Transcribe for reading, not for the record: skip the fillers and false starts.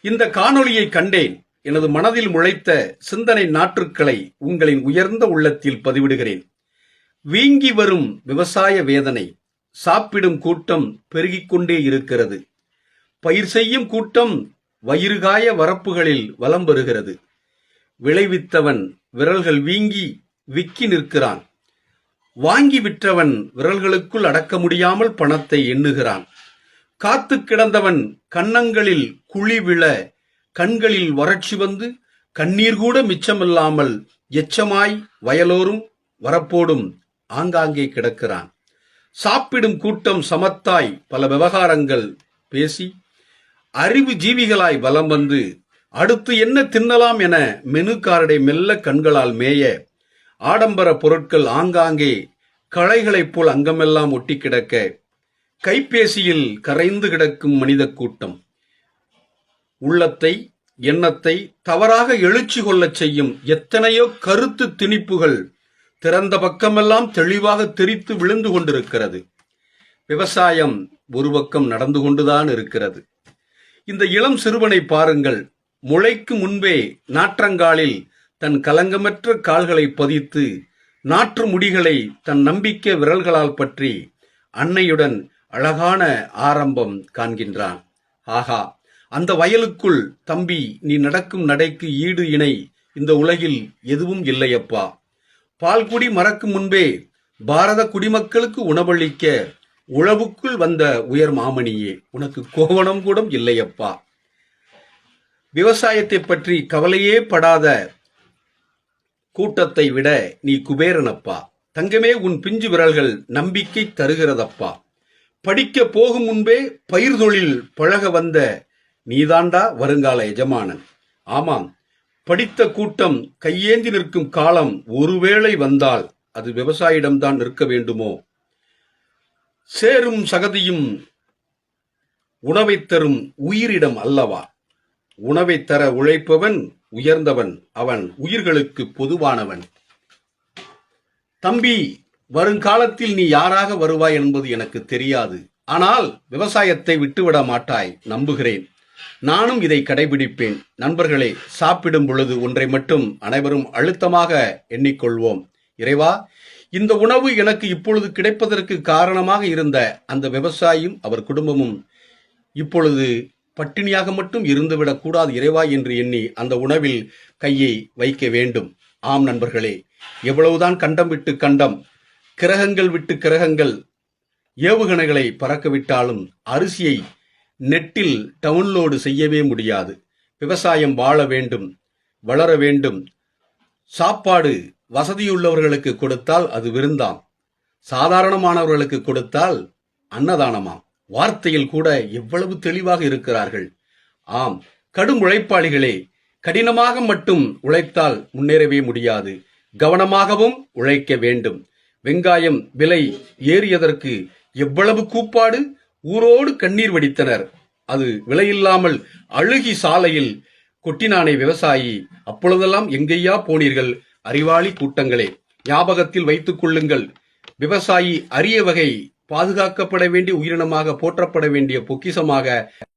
இந்த காணொளியை கண்டேன். எனது மனதில் முளைத்த சிந்தனை நாற்றுக்களை உங்களின் உயர்ந்த உள்ளத்தில் பதிவிடுகிறேன். வீங்கி வரும் விவசாய வேதனை. சாப்பிடும் கூட்டம் பெருகிக் கொண்டே இருக்கிறது. பயிர் செய்யும் கூட்டம் வயிறுகாய வரப்புகளில் வலம் வருகிறது. விளைவித்தவன் விரல்கள் வீங்கி விக்கி நிற்கிறான். வாங்கி விற்றவன் விரல்களுக்குள் அடக்க முடியாமல் பணத்தை எண்ணுகிறான். காத்து கிடந்தவன் கன்னங்களில் குழி விழ, கண்களில் வறட்சி வந்து, கண்ணீர் கூட மிச்சமில்லாமல் எச்சமாய் வயலோரும் வரப்போடும் ஆங்காங்கே கிடக்கிறான். சாப்பிடும் கூட்டம் சமத்தாய் பல விவகாரங்கள் பேசி, அறிவு ஜீவிகளாய் வலம் வந்து, அடுத்து என்ன தின்னலாம் என மெனு கார்டை மெல்ல கண்களால் மேய, ஆடம்பர பொருட்கள் ஆங்காங்கே களைகளைப் போல் அங்கமெல்லாம் ஒட்டி கிடக்க, கைபேசியில் கரைந்து கிடக்கும் மனித கூட்டம். உள்ளத்தை, எண்ணத்தை தவறாக எழுச்சி கொள்ளச் செய்யும் எத்தனையோ கருத்து திணிப்புகள் திறந்த பக்கமெல்லாம் தெளிவாக தெரித்து விழுந்து கொண்டிருக்கிறது. விவசாயம் ஒரு பக்கம் நடந்து கொண்டுதான் இருக்கிறது. இந்த இளம் சிறுவனை பாருங்கள். முளைக்கு முன்பே நாற்றங்காலில் தன் கலங்கமற்ற கால்களை பதித்து, நாற்று முடிகளை தன் நம்பிக்கை விரல்களால் பற்றி அன்னையுடன் அழகான ஆரம்பம் காண்கின்றான். ஆகா, அந்த வயலுக்குள் தம்பி, நீ நடக்கும் நடைக்கு ஈடு இணை இந்த உலகில் எதுவும் இல்லையப்பா. பால்குடி மறக்கும் முன்பே பாரத குடிமக்களுக்கு உணவளிக்க உழவுக்குள் வந்த உயர் மாமணியே, உனக்கு கோவணம் கூட இல்லையப்பா. விவசாயத்தை பற்றி கவலையே படாத கூட்டத்தை விட நீ குபேரனப்பா. தங்கமே, உன் பிஞ்சு விரல்கள் நம்பிக்கை தருகிறதப்பா. படிக்க போகும் முன்பே பயிர் தொழில் பழக வந்த நீதாண்டா வருங்கால எஜமானன். ஆமாம், படித்த கூட்டம் கையேந்தி நிற்கும் காலம் ஒருவேளை வந்தால் அது விவசாயிடம்தான் நிற்க வேண்டுமோ? சேரும் சகதியும் உணவை தரும் உயிரிடம் அல்லவா? உணவை தர உழைப்பவன் உயர்ந்தவன், அவன் உயிர்களுக்கு பொதுவானவன். தம்பி, வருங்காலத்தில் நீ யாராக வருவாய் என்பது எனக்கு தெரியாது. ஆனால் விவசாயத்தை விட்டுவிட மாட்டாய், நம்புகிறேன். நானும் இதை கடைபிடிப்பேன். நண்பர்களே, சாப்பிடும் பொழுது ஒன்றை மட்டும் அனைவரும் அழுத்தமாக எண்ணிக்கொள்வோம். இறைவா, இந்த உணவு எனக்கு இப்பொழுது கிடைப்பதற்கு காரணமாக இருந்த அந்த விவசாயியும் அவர் குடும்பமும் இப்பொழுது பட்டினியாக மட்டும் இருந்துவிடக் கூடாது இறைவா என்று எண்ணி அந்த உணவில் கையை வைக்க வேண்டும். ஆம் நண்பர்களே, எவ்வளவுதான் கண்டம் விட்டு கண்டம், கிரகங்கள் விட்டு கிரகங்கள் ஏவுகணைகளை பறக்கவிட்டாலும் அரிசியை நெட்டில் டவுன்லோடு செய்யவே முடியாது. விவசாயம் வாழ வேண்டும், வளர வேண்டும். சாப்பாடு வசதியுள்ளவர்களுக்கு கொடுத்தால் அது விருந்தாம், சாதாரணமானவர்களுக்கு கொடுத்தால் அன்னதானமாம். வார்த்தையில் கூட எவ்வளவு தெளிவாக இருக்கிறார்கள். ஆம், கடும் உழைப்பாளிகளே, கடினமாக மட்டும் உழைத்தால் முன்னேறவே முடியாது. கவனமாகவும் உழைக்க வேண்டும். வெங்காயம் விலை ஏறியதற்கு எவ்வளவு கூப்பாடு, ஊரோடு கண்ணீர் வடித்தனர். அது விலையில்லாமல் அழுகி சாலையில் கொட்டினானே விவசாயி. அப்பொழுதெல்லாம் எங்கேயா போனீர்கள் அறிவாளி கூட்டங்களே? ஞாபகத்தில் வைத்துக் கொள்ளுங்கள், விவசாயி அரிய வகை பாதுகாக்கப்பட வேண்டிய உயிரினமாக, போற்றப்பட வேண்டிய பொக்கிஷமாக